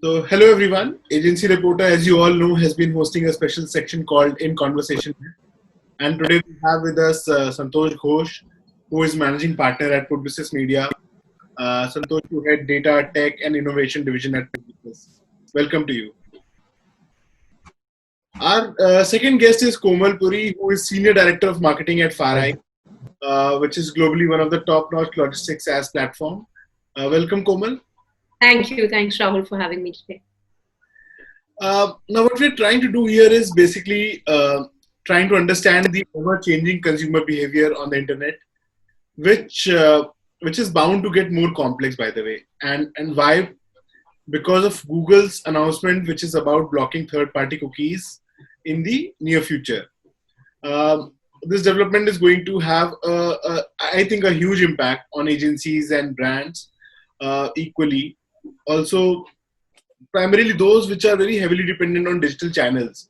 So, hello everyone. Agency Reporter, as you all know, has been hosting a special section called In Conversation. And today we have with us Santosh Ghosh, who is managing partner at Publicis Media. Santosh, who head data, tech, and innovation division at Publicis. Welcome to you. Our second guest is Komal Puri, who is senior director of marketing at Farai, which is globally one of the top-notch logistics SaaS platform. Welcome, Komal. Thank you. Thanks, Rahul, for having me today. Now, what we're trying to do here is basically trying to understand the ever-changing consumer behavior on the internet, which which is bound to get more complex, by the way, and why? Because of Google's announcement, which is about blocking third-party cookies in the near future. This development is going to have, I think, a huge impact on agencies and brands equally. Also, primarily those which are very heavily dependent on digital channels,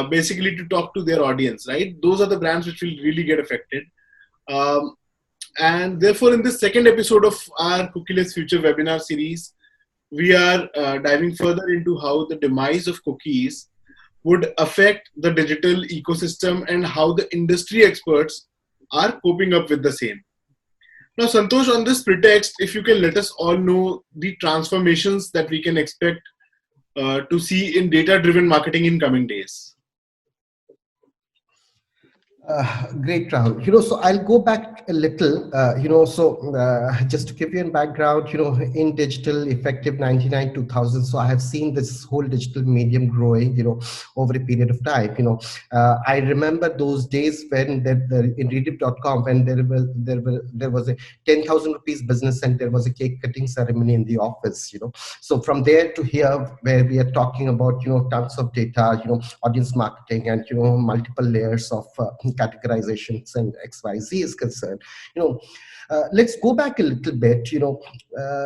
basically to talk to their audience, right? Those are the brands which will really get affected. Um, and therefore, in this second episode of our Cookieless Future webinar series, we are diving further into how the demise of cookies would affect the digital ecosystem and how the industry experts are coping up with the same. Now, Santosh, on this pretext, if you can let us all know the transformations that we can expect to see in data-driven marketing in coming days. Great, Rahul. So I'll go back a little. Just to give you a background, in digital, effective 99 2000. So I have seen this whole digital medium growing, over a period of time. I remember those days when in Rediff.com, when there was a 10,000 rupees business and there was a cake cutting ceremony in the office. So from there to here, where we are talking about tons of data, audience marketing, and multiple layers of categorizations and XYZ is concerned. Let's go back a little bit.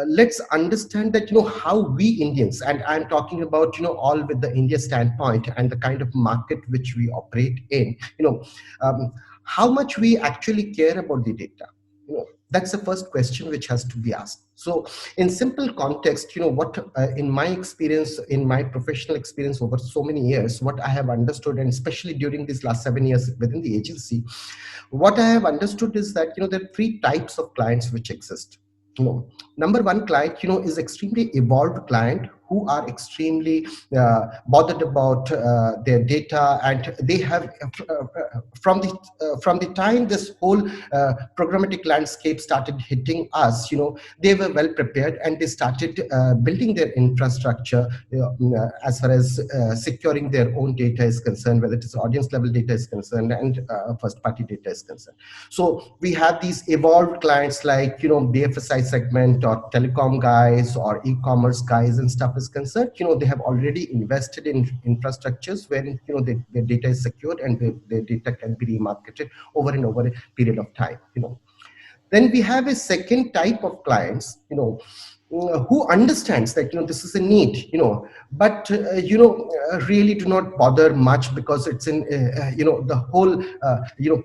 Let's understand that how we Indians, and I'm talking about all with the India standpoint and the kind of market which we operate in. How much we actually care about the data. That's the first question which has to be asked. So in simple context, what in my experience, in my professional experience over so many years, what I have understood, and especially during these last 7 years within the agency, what I have understood is that there are three types of clients which exist. Number one client is extremely evolved client who are extremely bothered about their data, and they have from the time this whole programmatic landscape started hitting us, they were well prepared, and they started building their infrastructure as far as securing their own data is concerned, whether it is audience level data is concerned and first party data is concerned. So we have these evolved clients like BFSI segment or telecom guys or e-commerce guys and stuff is concerned. They have already invested in infrastructures wherein their data is secured and their data can be remarketed over and over a period of time. Then we have a second type of clients, who understands that this is a need, but really do not bother much because it's in the whole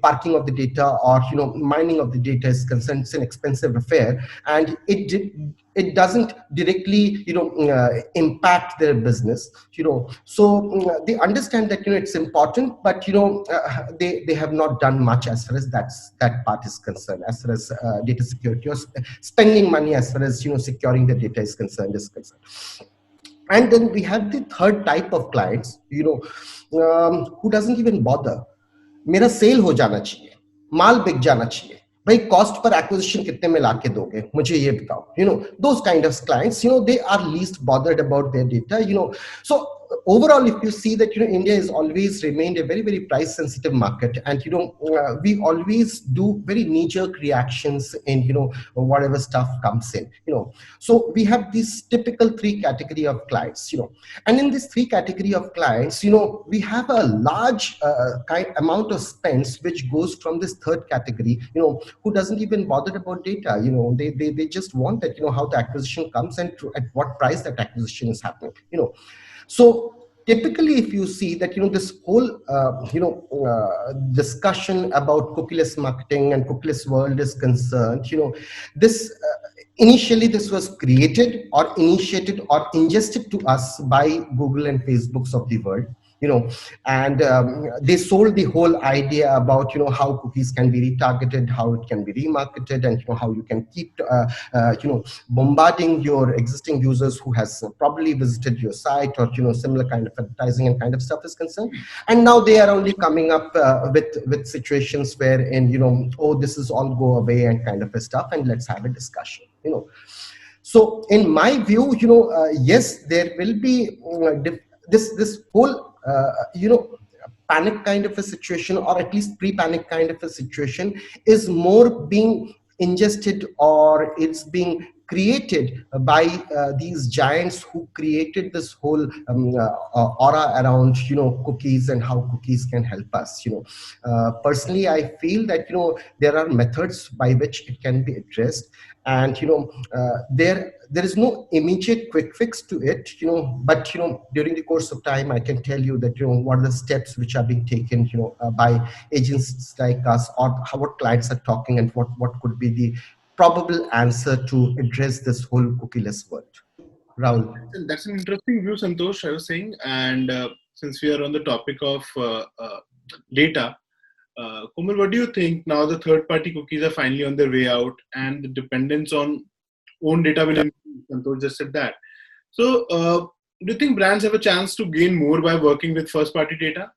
parking of the data or mining of the data is concerned. It's an expensive affair, and it doesn't directly impact their business. So they understand that it's important, but they have not done much as far as that part is concerned, as far as data security or spending money as far as securing the data is concerned. And then we have the third type of clients who doesn't even bother. मेरा cell हो जाना चाहिए, माल बिक जाना चाहिए, भाई cost per acquisition कितने में लाके दोगे मुझे ये बताओ. Those kind of clients, they are least bothered about their data. So overall, if you see that India has always remained a very, very price sensitive market, and we always do very knee-jerk reactions in whatever stuff comes in. So we have these typical three category of clients. And in this three category of clients, we have a large amount of spends which goes from this third category, who doesn't even bother about data. They just want that how the acquisition comes and at what price that acquisition is happening. So typically, if you see that this whole discussion about cookieless marketing and cookieless world is concerned, this initially this was created or initiated or ingested to us by Google and Facebooks of the world, and they sold the whole idea about how cookies can be retargeted, how it can be remarketed, and how you can keep bombarding your existing users who has probably visited your site, or similar kind of advertising and kind of stuff is concerned. And now they are only coming up with situations wherein oh, this is all go away and kind of a stuff, and let's have a discussion. So in my view, yes, there will be this whole panic kind of a situation, or at least pre-panic kind of a situation, is more being ingested, or it's being created by these giants who created this whole aura around cookies and how cookies can help us. Personally, I feel that there are methods by which it can be addressed, and there is no immediate quick fix to it, but during the course of time I can tell you that what are the steps which are being taken by agents like us, or how what clients are talking, and what could be the probable answer to address this whole cookieless world. Rahul. That's an interesting view, Santosh, I was saying. And since we are on the topic of data, Komal, what do you think now the third-party cookies are finally on their way out and the dependence on own data will increase? Santosh just said that. So do you think brands have a chance to gain more by working with first-party data?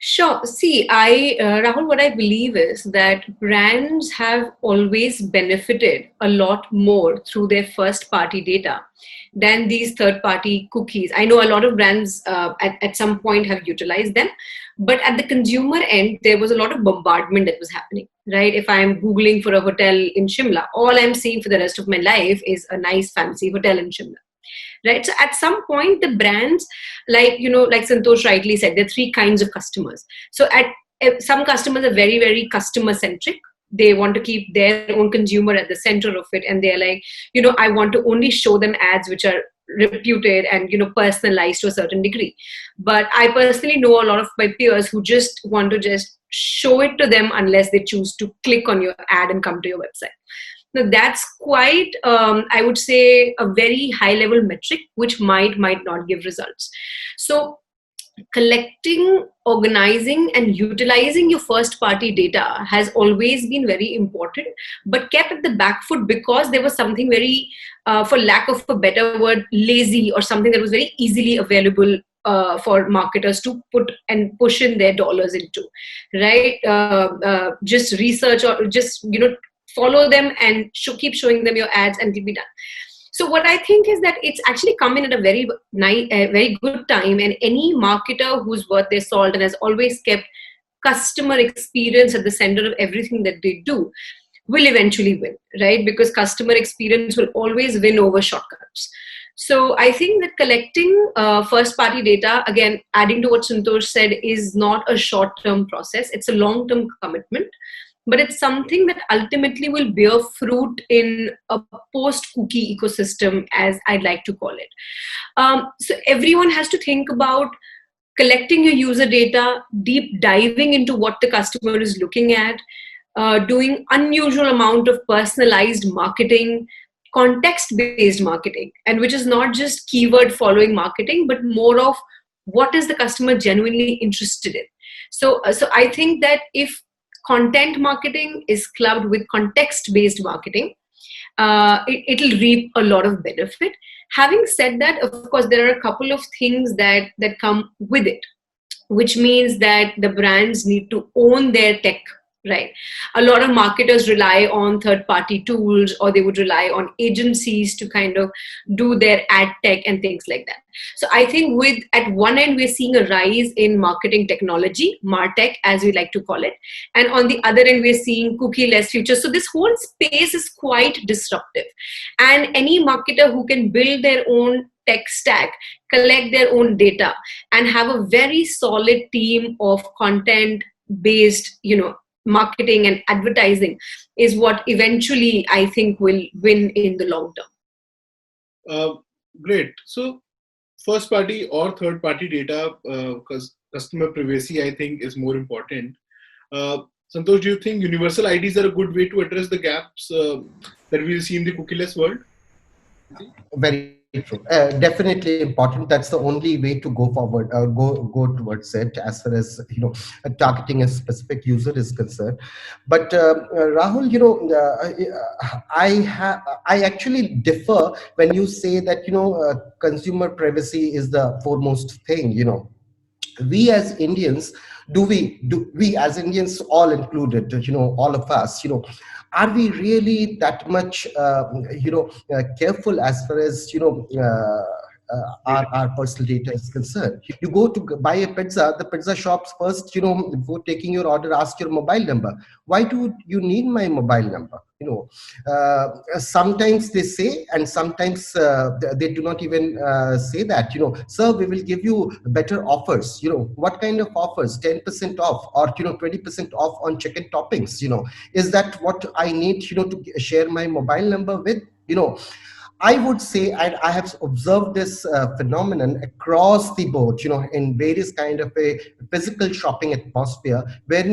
Sure. See, Rahul, what I believe is that brands have always benefited a lot more through their first party data than these third party cookies. I know a lot of brands at some point have utilized them, but at the consumer end, there was a lot of bombardment that was happening, right? If I'm Googling for a hotel in Shimla, all I'm seeing for the rest of my life is a nice fancy hotel in Shimla. Right. So at some point, the brands, like Santosh rightly said, there are three kinds of customers. So some customers are very, very customer centric. They want to keep their own consumer at the center of it. And they're like, I want to only show them ads which are reputed and, personalized to a certain degree. But I personally know a lot of my peers who just want to just show it to them unless they choose to click on your ad and come to your website. Now that's quite, I would say, a very high level metric, which might not give results. So collecting, organizing, and utilizing your first party data has always been very important, but kept at the back foot because there was something very, for lack of a better word, lazy, or something that was very easily available for marketers to put and push in their dollars into, right? Just research, or just, follow them and keep showing them your ads, and it'll be done. So what I think is that it's actually come in at a very very good time, and any marketer who's worth their salt and has always kept customer experience at the center of everything that they do will eventually win, right? Because customer experience will always win over shortcuts. So I think that collecting first party data, again, adding to what Santosh said, is not a short-term process. It's a long-term commitment. But it's something that ultimately will bear fruit in a post-cookie ecosystem, as I'd like to call it. So everyone has to think about collecting your user data, deep diving into what the customer is looking at, doing unusual amount of personalized marketing, context-based marketing, and which is not just keyword following marketing, but more of what is the customer genuinely interested in. So I think that if content marketing is clubbed with context-based marketing, it'll reap a lot of benefit. Having said that, of course, there are a couple of things that come with it, which means that the brands need to own their tech, right? A lot of marketers rely on third-party tools, or they would rely on agencies to kind of do their ad tech and things like that. So I think at one end, we're seeing a rise in marketing technology, MarTech, as we like to call it. And on the other end, we're seeing cookieless future. So this whole space is quite disruptive. And any marketer who can build their own tech stack, collect their own data, and have a very solid team of content-based, marketing and advertising is what eventually I think will win in the long term. Great. So first party or third party data, because customer privacy, I think, is more important. Santosh, do you think universal IDs are a good way to address the gaps that we'll see in the cookieless world? Very true. Definitely important. That's the only way to go forward, go towards it, as far as targeting a specific user is concerned. But Rahul, I actually differ when you say that consumer privacy is the foremost thing. We as Indians, do we as Indians, all included, all of us, are we really that much, careful as far as, our personal data is concerned? You go to buy a pizza, the pizza shops first, before taking your order, ask your mobile number. Why do you need my mobile number? Sometimes they say, and sometimes they do not even say that, sir, we will give you better offers. What kind of offers? 10% off, or 20% off on chicken toppings. Is that what I need, to share my mobile number with? I would say, and I have observed this phenomenon across the board, in various kind of a physical shopping atmosphere, where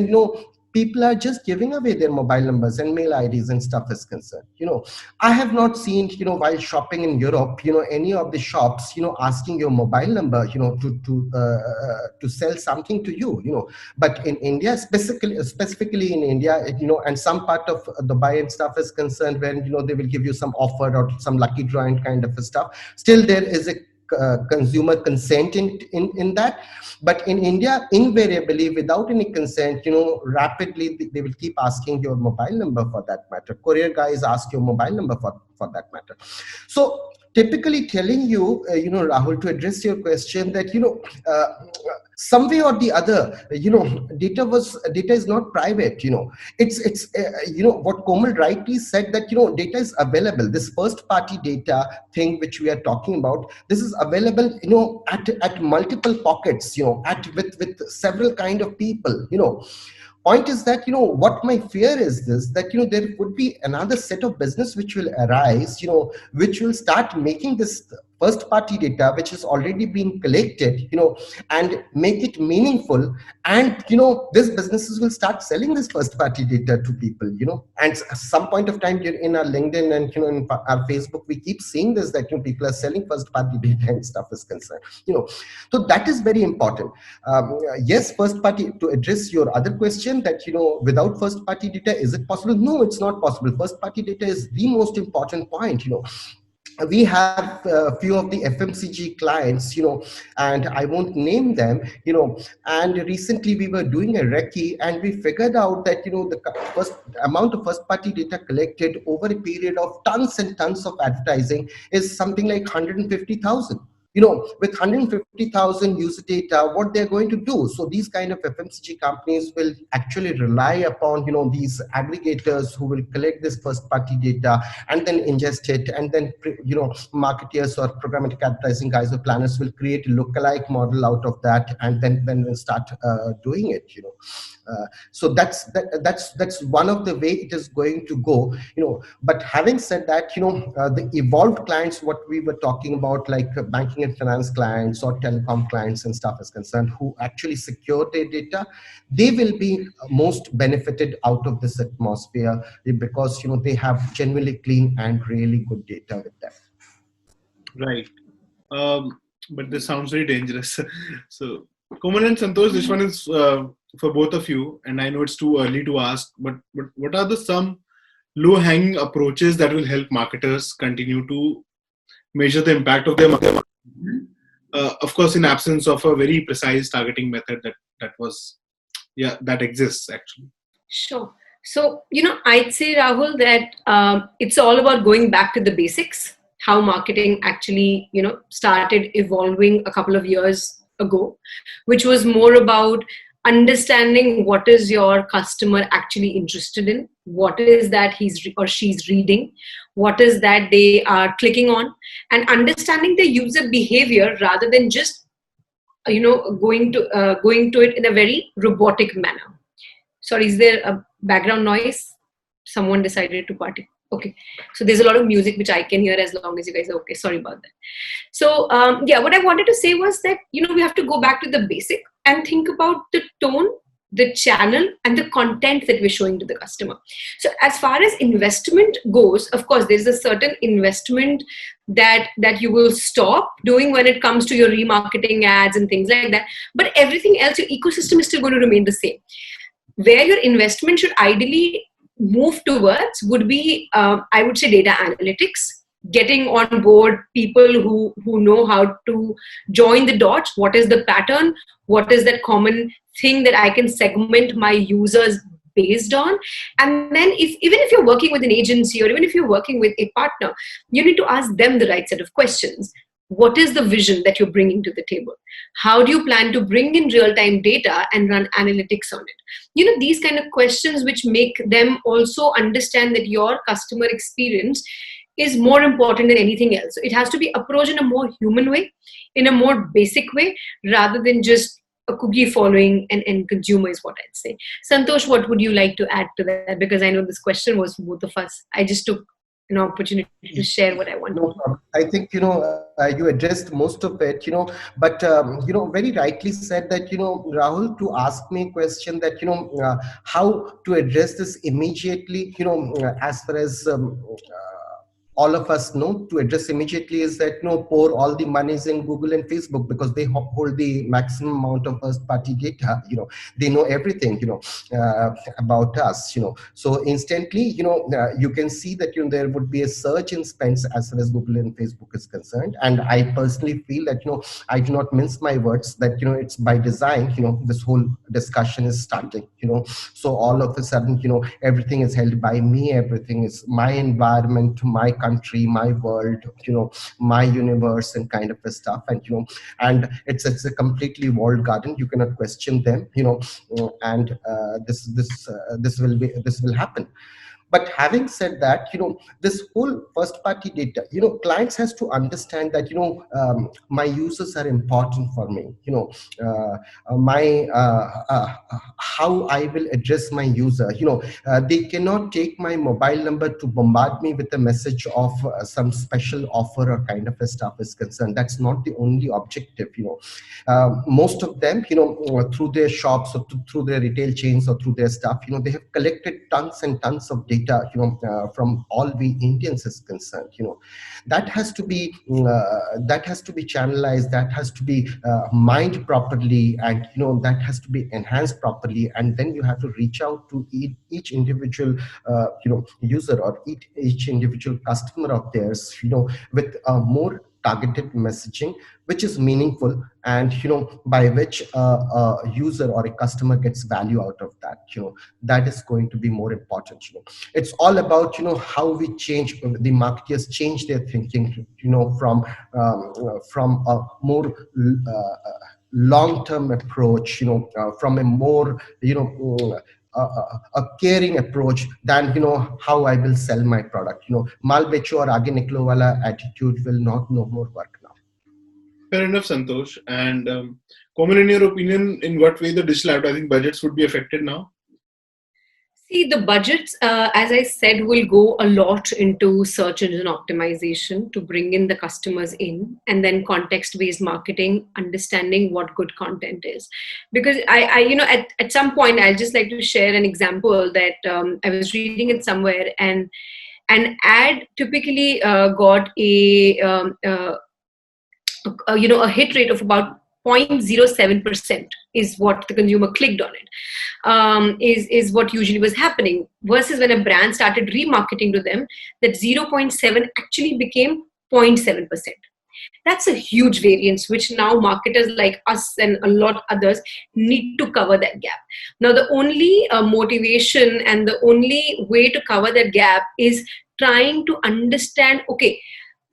people are just giving away their mobile numbers and mail IDs and stuff is concerned. I have not seen, while shopping in Europe, any of the shops, asking your mobile number, to sell something to you. But in India, specifically in India, and some part of Dubai and stuff is concerned, when they will give you some offer or some lucky drawing kind of a stuff. Still, there is a consumer consent in that. But in India, invariably, without any consent, rapidly they will keep asking your mobile number, for that matter. Courier guys ask your mobile number, for that matter. So typically telling you, Rahul, to address your question, that some way or the other, data is not private. It's what Komal rightly said, that data is available. This first party data thing which we are talking about, this is available, at multiple pockets, with several kind of people. Point is that, what my fear is this, that there would be another set of business which will arise, which will start making this first party data, which has already been collected, and make it meaningful. And these businesses will start selling this first party data to people. And some point of time, in our LinkedIn and in our Facebook, we keep seeing this, that people are selling first party data and stuff is concerned. So that is very important. Yes, first party, to address your other question, that without first party data, is it possible? No, it's not possible. First party data is the most important point. We have a few of the FMCG clients, and I won't name them, and recently we were doing a recce, and we figured out that, the first amount of first party data collected over a period of tons and tons of advertising is something like 150,000. With 150,000 user data, what they're going to do. So these kind of FMCG companies will actually rely upon, these aggregators who will collect this first party data and then ingest it. And then, marketeers or programmatic advertising guys or planners will create a lookalike model out of that. And then we'll start doing it, so that's one of the way it is going to go. But having said that, the evolved clients, what we were talking about, like banking and finance clients or telecom clients and stuff is concerned, who actually secure their data, they will be most benefited out of this atmosphere, because they have genuinely clean and really good data with them. Right. But this sounds very dangerous. So, Komal and Santosh, this one is for both of you, and I know it's too early to ask, but what are some low-hanging approaches that will help marketers continue to measure the impact of their marketing? Of course, in absence of a very precise targeting method that exists actually. Sure. So, I'd say, Rahul, that it's all about going back to the basics, how marketing actually, started evolving a couple of years ago, which was more about understanding what is your customer actually interested in, what is that he's or she's reading, what is that they are clicking on, and understanding the user behavior rather than just, going to it in a very robotic manner. Sorry, is there a background noise? Someone decided to party. Okay. So there's a lot of music which I can hear, as long as you guys are okay. Sorry about that. So what I wanted to say was that, we have to go back to the basic and think about the tone the channel, and the content that we're showing to the customer. So as far as investment goes, of course, there's a certain investment that you will stop doing when it comes to your remarketing ads and things like that. But everything else, your ecosystem is still going to remain the same. Where your investment should ideally move towards would be, I would say, data analytics, getting on board people who know how to join the dots. What is the pattern? What is that common thing that I can segment my users based on? And then even if you're working with an agency, or even if you're working with a partner, you need to ask them the right set of questions. What is the vision that you're bringing to the table? How do you plan to bring in real-time data and run analytics on it? These kind of questions, which make them also understand that your customer experience is more important than anything else. So it has to be approached in a more human way, in a more basic way, rather than just a cookie following and end consumer, is what I'd say. Santosh, what would you like to add to that? Because I know this question was both of us. I just took an opportunity to share what I want. No problem. I think, you addressed most of it, but, very rightly said that, Rahul, to ask me a question that, how to address this immediately, as far as all of us know, to address immediately is that, pour all the monies in Google and Facebook, because they hold the maximum amount of first party data. They know everything, about us, so instantly, you can see that, there would be a surge in spends as far as Google and Facebook is concerned. And I personally feel that, I do not mince my words, that, it's by design, this whole discussion is starting, so all of a sudden, everything is held by me, everything is my environment, my country, my world, my universe, and kind of a stuff. And it's a completely walled garden. You cannot question them, and this will happen. But having said that, this whole first party data, clients has to understand that, my users are important for me, my how I will address my user. They cannot take my mobile number to bombard me with a message of some special offer or kind of a stuff is concerned. That's not the only objective. Most of them, through their shops or through their retail chains or through their stuff, they have collected tons and tons of data, from all we Indians is concerned. That has to be channelized, that has to be mined properly, and that has to be enhanced properly. And then you have to reach out to each individual user, or each individual customer of theirs, with more targeted messaging, which is meaningful, and by which a user or a customer gets value out of that. That is going to be more important. It's all about how we change, the marketers change their thinking, from a more long-term approach, from a more a caring approach than how I will sell my product. Mal becho aur aage niklo wala attitude will not no more work now. Fair enough, Santosh. And Komal, in your opinion, in what way the digital advertising budgets would be affected now? See, the budgets, as I said, will go a lot into search engine optimization to bring in the customers in, and then context-based marketing, understanding what good content is. Because I at some point, I'll just like to share an example that I was reading it somewhere, and an ad typically got a hit rate of about 0.07% is what the consumer clicked on it, is what usually was happening, versus when a brand started remarketing to them, that 0.7 actually became 0.7%. That's a huge variance, which now marketers like us and a lot others need to cover that gap. Now, the only motivation and the only way to cover that gap is trying to understand, okay,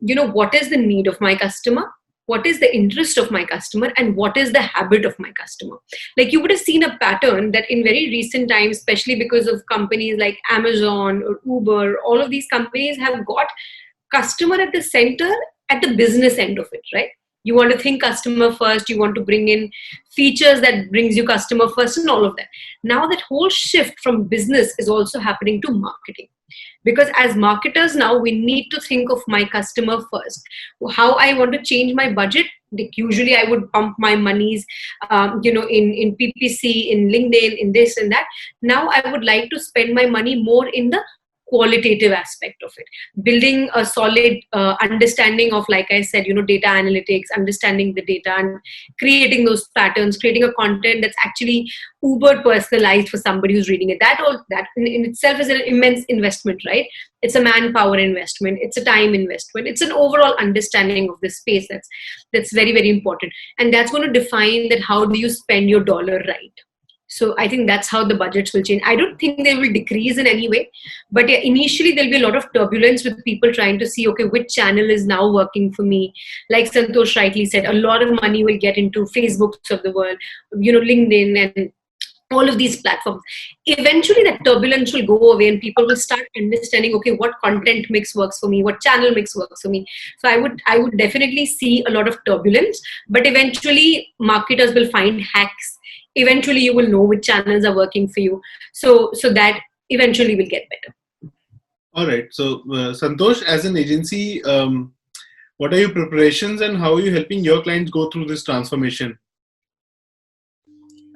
what is the need of my customer? What is the interest of my customer, and what is the habit of my customer? Like, you would have seen a pattern that in very recent times, especially because of companies like Amazon or Uber, all of these companies have got customer at the center, at the business end of it, right? You want to think customer first, you want to bring in features that brings you customer first, and all of that. Now that whole shift from business is also happening to marketing. Because as marketers now, we need to think of my customer first. How I want to change my budget. Like usually I would pump my monies, in PPC, in LinkedIn, in this and that. Now I would like to spend my money more in the qualitative aspect of it, building a solid understanding of, like I said, data analytics, understanding the data and creating those patterns, creating a content that's actually uber personalized for somebody who's reading it. That in itself is an immense investment, right? It's a manpower investment, it's a time investment, it's an overall understanding of this space that's very, very important. And that's going to define that how do you spend your dollar right. So I think that's how the budgets will change. I don't think they will decrease in any way, but yeah, initially there'll be a lot of turbulence with people trying to see, okay, which channel is now working for me. Like Santosh rightly said, a lot of money will get into Facebooks of the world, LinkedIn and all of these platforms. Eventually that turbulence will go away and people will start understanding, okay, what content mix works for me, what channel mix works for me. So I would definitely see a lot of turbulence, but eventually marketers will find hacks. Eventually you will know which channels are working for you, so that eventually will get better. All right. So, Santosh, as an agency, what are your preparations and how are you helping your clients go through this transformation?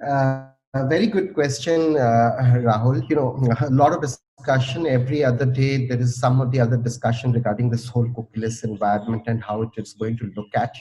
A very good question, Rahul. A lot of discussion every other day. There is some of the other discussion regarding this whole cookieless environment and how it is going to look at.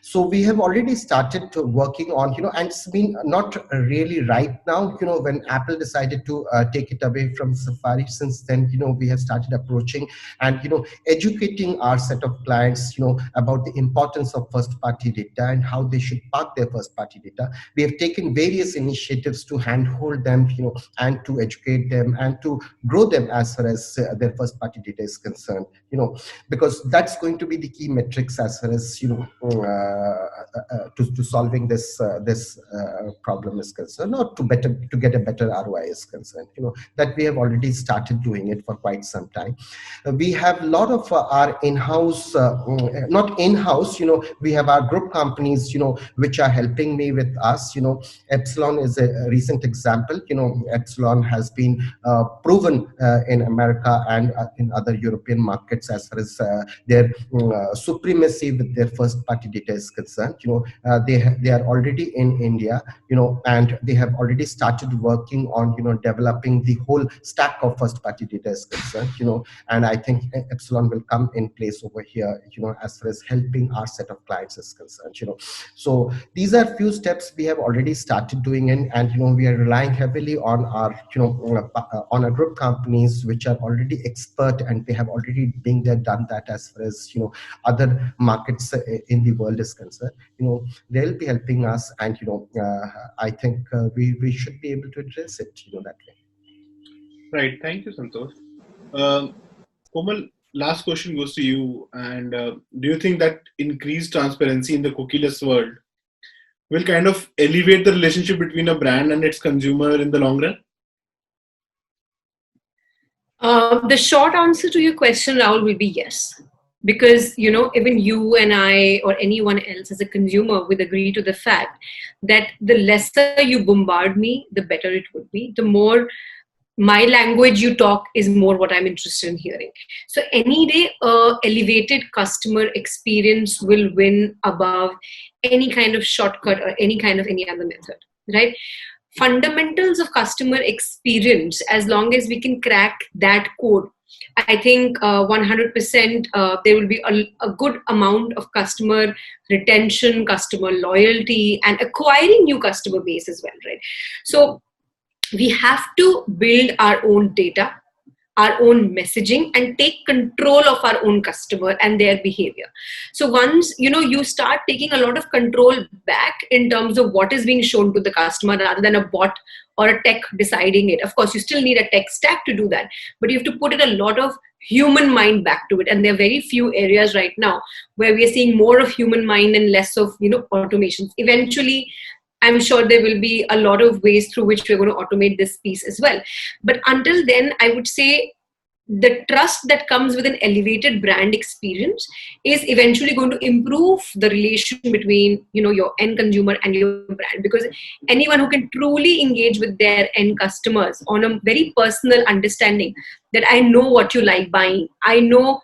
So we have already started working on, and it's been not really right now. When Apple decided to take it away from Safari, since then, we have started approaching and educating our set of clients, about the importance of first-party data and how they should park their first-party data. We have taken various initiatives to handhold them, and to educate them and to grow them as far as their first party data is concerned, because that's going to be the key metrics as far as, to solving this problem is concerned, or to get a better ROI is concerned, that we have already started doing it for quite some time. We have a lot of our in-house, not in-house, we have our group companies, which are helping me with us. Epsilon is a recent example. Epsilon has been proven in America and in other European markets as far as their supremacy with their first party data is concerned. They are already in India, and they have already started working on, developing the whole stack of first party data is concerned, and I think Epsilon will come in place over here, as far as helping our set of clients is concerned, So these are few steps we have already started doing and we are relying heavily on our, on our group companies, which are already expert and they have already been there, done that as far as, other markets in the world is concerned. They'll be helping us and, I think we should be able to address it, that way. Right. Thank you, Santosh. Komal, last question goes to you. And do you think that increased transparency in the cookieless world will kind of elevate the relationship between a brand and its consumer in the long run? The short answer to your question, Rahul, will be yes. Because, even you and I or anyone else as a consumer would agree to the fact that the lesser you bombard me, the better it would be. The more my language you talk is more what I'm interested in hearing. So any day, elevated customer experience will win above any kind of shortcut or any other method, right? Fundamentals of customer experience, as long as we can crack that code, I think 100% there will be a good amount of customer retention, customer loyalty, and acquiring new customer base as well, right? So we have to build our own data, our own messaging, and take control of our own customer and their behavior. So once you start taking a lot of control back in terms of what is being shown to the customer rather than a bot or a tech deciding it. Of course, you still need a tech stack to do that, but you have to put in a lot of human mind back to it. And there are very few areas right now where we are seeing more of human mind and less of automations. Eventually, I'm sure there will be a lot of ways through which we're going to automate this piece as well. But until then, I would say the trust that comes with an elevated brand experience is eventually going to improve the relation between, your end consumer and your brand, because anyone who can truly engage with their end customers on a very personal understanding, that I know what you like buying, I know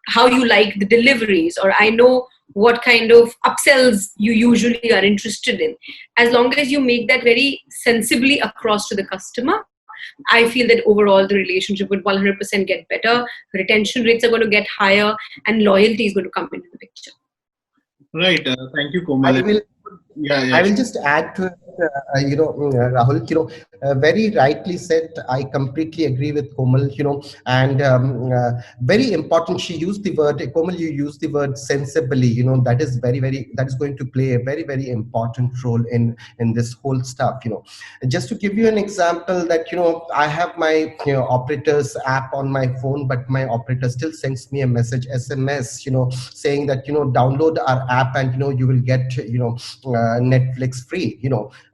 how you like the deliveries, or I know what kind of upsells you usually are interested in. As long as you make that very sensibly across to the customer, I feel that overall the relationship would 100% get better, retention rates are going to get higher, and loyalty is going to come into the picture. Right. Thank you, I Komal. will Yeah, I yeah. will just add to it, Rahul, very rightly said. I completely agree with Komal, and very important. She used the word, Komal, you used the word sensibly, that is that is going to play a very, very important role in this whole stuff, Just to give you an example that, I have my, operators app on my phone, but my operator still sends me a message, SMS, saying that, download our app and, you will get, Netflix free,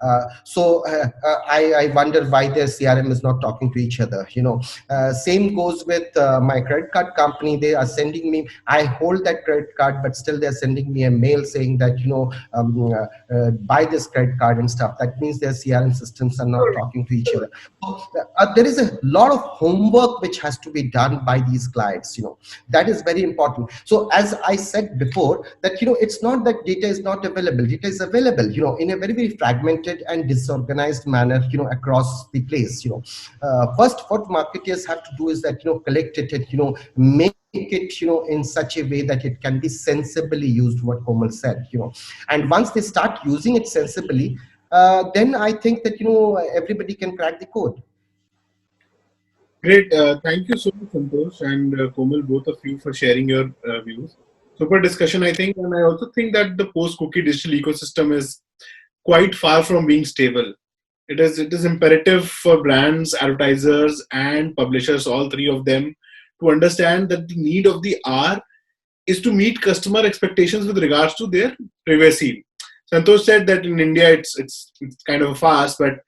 I wonder why their CRM is not talking to each other, Same goes with my credit card company. They are sending me, I hold that credit card, but still they're sending me a mail saying that, buy this credit card and stuff. That means their CRM systems are not talking to each other. So, there is a lot of homework which has to be done by these clients, that is very important. So as I said before, that, it's not that data is not available. Data is available, in a very, very fragmented and disorganized manner, across the place. First, what marketers have to do is that, collect it and, make it, in such a way that it can be sensibly used, what Komal said, and once they start using it sensibly, then I think that, everybody can crack the code. Great. Thank you so much, Santosh and Komal, both of you, for sharing your views. Super discussion, I think. And I also think that the post-cookie digital ecosystem is quite far from being stable. It is imperative for brands, advertisers, and publishers, all three of them, to understand that the need of the hour is to meet customer expectations with regards to their privacy. Santosh said that in India it's kind of fast, but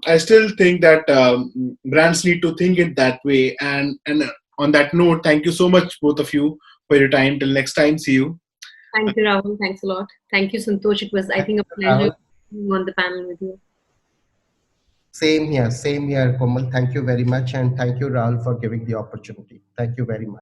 I still think that brands need to think it that way. And on that note, thank you so much, both of you, for your time. Till next time, see you. Thank you, Rahul. Thanks a lot. Thank you, Santosh. It was, I think, a pleasure Rahul, being on the panel with you. same here, Komal. Thank you very much, and thank you, Rahul, for giving the opportunity. Thank you very much.